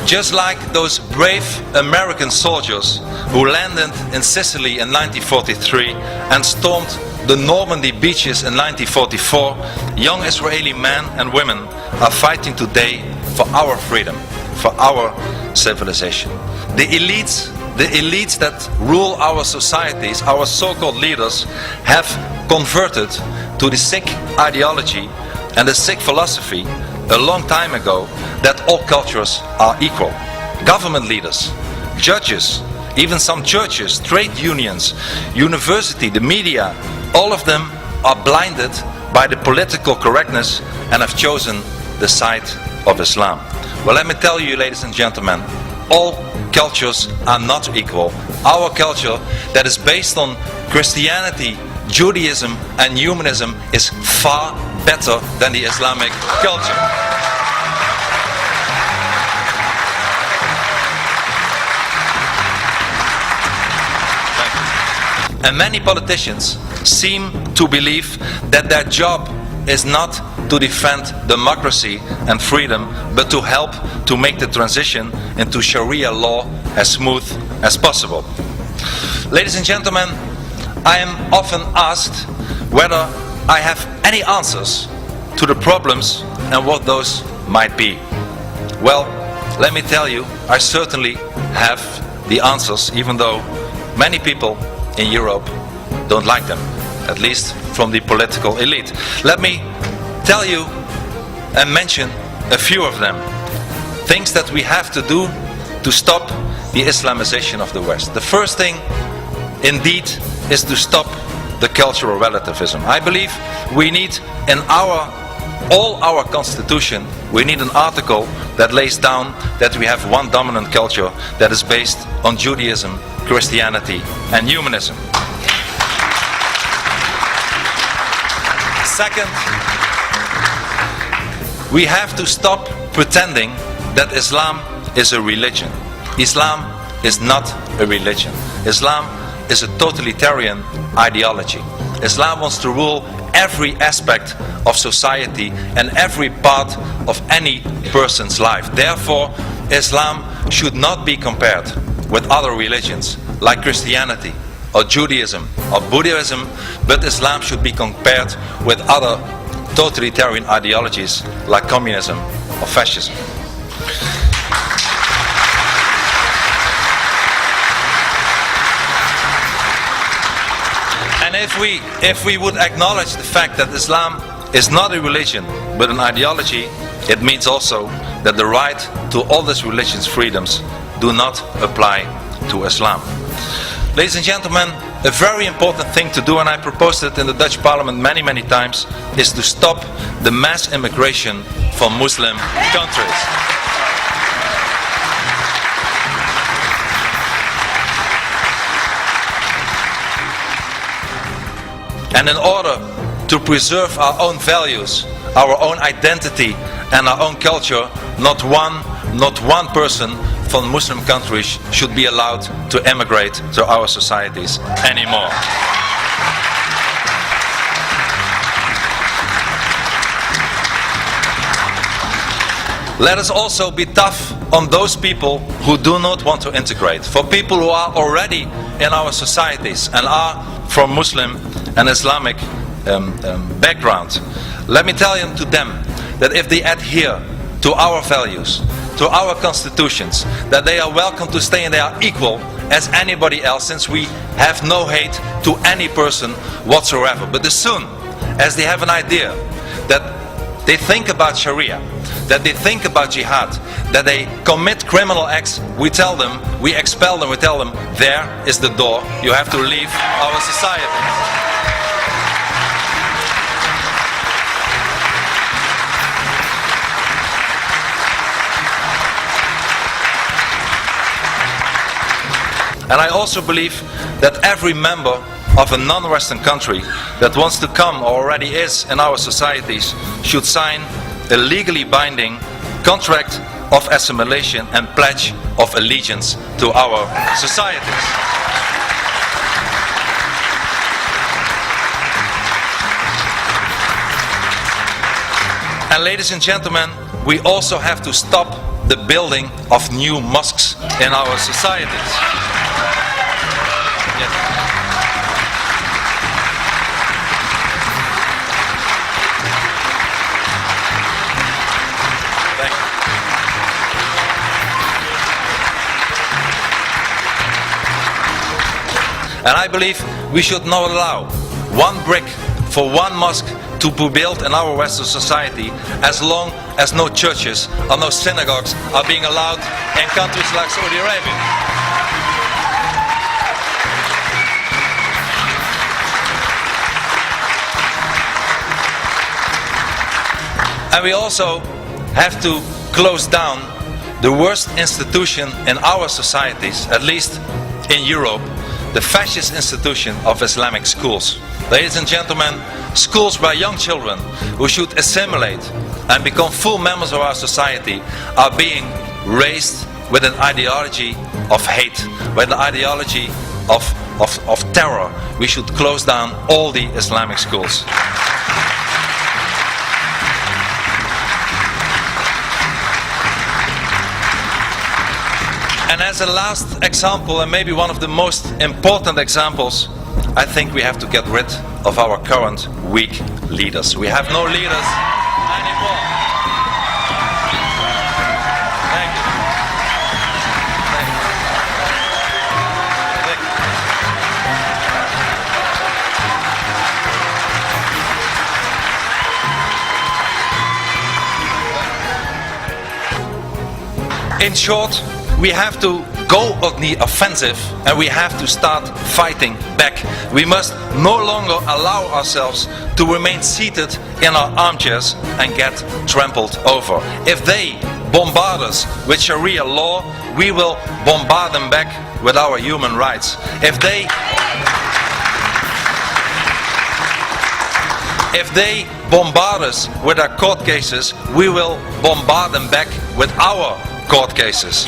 Just like those brave American soldiers who landed in Sicily in 1943 and stormed the Normandy beaches in 1944, young Israeli men and women are fighting today for our freedom, for our civilization. The elites that rule our societies, our so-called leaders, have converted to the sick ideology and the sick philosophy a long time ago that all cultures are equal. Government leaders, judges, even some churches, trade unions, university, the media, all of them are blinded by the political correctness and have chosen the side of Islam. Well, let me tell you, ladies and gentlemen, all cultures are not equal. Our culture that is based on Christianity, Judaism and humanism is far better than the Islamic culture. And many politicians seem to believe that their job is not to defend democracy and freedom, but to help to make the transition into Sharia law as smooth as possible. Ladies and gentlemen, I am often asked whether I have any answers to the problems and what those might be. Well, let me tell you, I certainly have the answers, even though many people in Europe don't like them, at least from the political elite. Let me tell you and mention a few of them. Things that we have to do to stop the Islamization of the West. The first thing, indeed, is to stop the cultural relativism. I believe we need in all our constitution, we need an article that lays down that we have one dominant culture that is based on Judaism, Christianity and humanism. Second, we have to stop pretending that Islam is a religion. Islam is not a religion. Islam is a totalitarian ideology. Islam wants to rule every aspect of society and every part of any person's life. Therefore, Islam should not be compared with other religions like Christianity or Judaism or Buddhism, but Islam should be compared with other totalitarian ideologies like communism or fascism. And if we would acknowledge the fact that Islam is not a religion but an ideology, it means also that the right to all these religious freedoms do not apply to Islam. Ladies and gentlemen, a very important thing to do, and I proposed it in the Dutch Parliament many times, is to stop the mass immigration from Muslim countries. And in order to preserve our own values, our own identity and our own culture, not one person from Muslim countries should be allowed to emigrate to our societies anymore. Let us also be tough on those people who do not want to integrate. For people who are already in our societies and are from Muslim and Islamic background, let me tell to them that if they adhere to our values, to our constitutions, that they are welcome to stay and they are equal as anybody else, since we have no hate to any person whatsoever. But as soon as they have an idea that they think about Sharia, that they think about jihad, that they commit criminal acts, we tell them, we expel them, we tell them, there is the door, you have to leave our society. And I also believe that every member of a non-Western country that wants to come or already is in our societies should sign a legally binding contract of assimilation and pledge of allegiance to our societies. And ladies and gentlemen, we also have to stop the building of new mosques in our societies. Yes. Thank you. And I believe we should not allow one brick for one mosque to be built in our Western society as long as no churches or no synagogues are being allowed in countries like Saudi Arabia. And we also have to close down the worst institution in our societies, at least in Europe, the fascist institution of Islamic schools. Ladies and gentlemen, schools where young children who should assimilate and become full members of our society are being raised with an ideology of hate, with an ideology of terror. We should close down all the Islamic schools. And as a last example, and maybe one of the most important examples, I think we have to get rid of our current weak leaders. We have no leaders anymore. Thank you. Thank you. Thank you. In short, we have to go on the offensive and we have to start fighting back. We must no longer allow ourselves to remain seated in our armchairs and get trampled over. If they bombard us with Sharia law, we will bombard them back with our human rights. If they bombard us with our court cases, we will bombard them back with our court cases.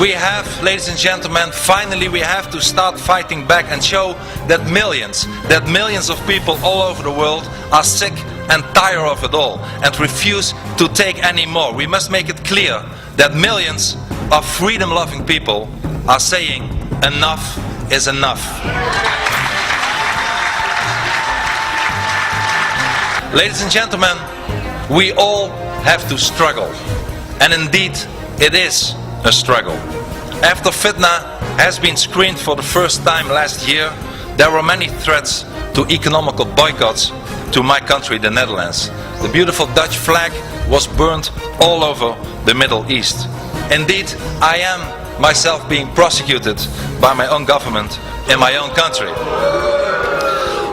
We have, ladies and gentlemen, finally we have to start fighting back and show that millions of people all over the world are sick and tired of it all and refuse to take any more. We must make it clear that millions of freedom-loving people are saying enough is enough. Ladies and gentlemen, we all have to struggle, and indeed it is a struggle. After fitna has been screened for the first time last year, there were many threats to economical boycotts to my country, the Netherlands. The beautiful Dutch flag was burned all over the Middle East. Indeed, I am myself being prosecuted by my own government in my own country.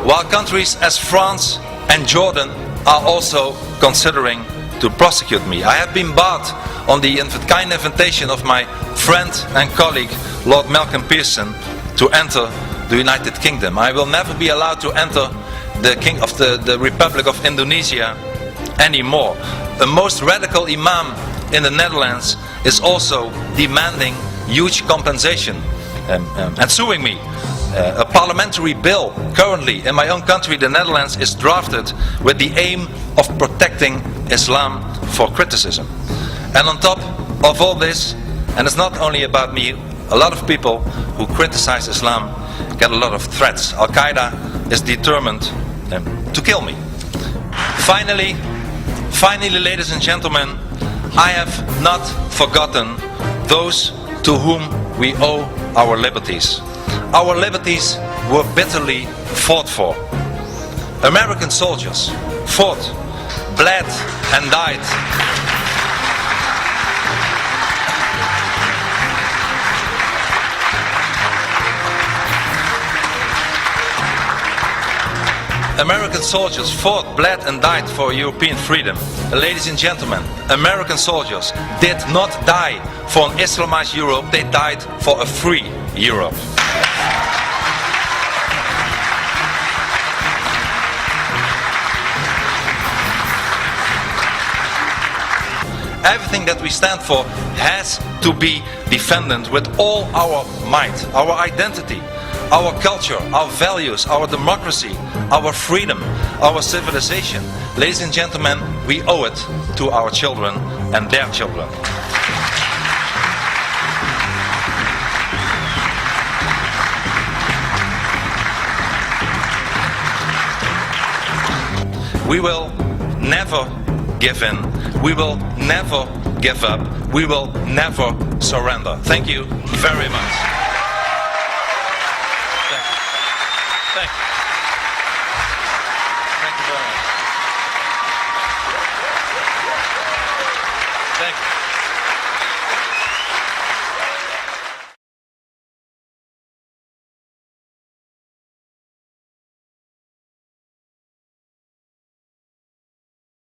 While countries as France and Jordan are also considering to prosecute me. I have been barred on the kind invitation of my friend and colleague Lord Malcolm Pearson to enter the United Kingdom. I will never be allowed to enter the Republic of Indonesia anymore. The most radical imam in the Netherlands is also demanding huge compensation and suing me. A parliamentary bill currently in my own country, the Netherlands, is drafted with the aim of protecting Islam for criticism. And on top of all this, and it's not only about me, a lot of people who criticize Islam get a lot of threats. Al-Qaeda is determined to kill me. Finally, ladies and gentlemen, I have not forgotten those to whom we owe our liberties. Our liberties were bitterly fought for. American soldiers fought, bled and died. American soldiers fought, bled and died for European freedom. Ladies and gentlemen, American soldiers did not die for an Islamized Europe, they died for a free Europe. Everything that we stand for has to be defended with all our might. Our identity, our culture, our values, our democracy, our freedom, our civilization. Ladies and gentlemen, we owe it to our children and their children. We will never give in. We will never give up. We will never surrender. Thank you very much. Thank you. Thank you. Thank you very much.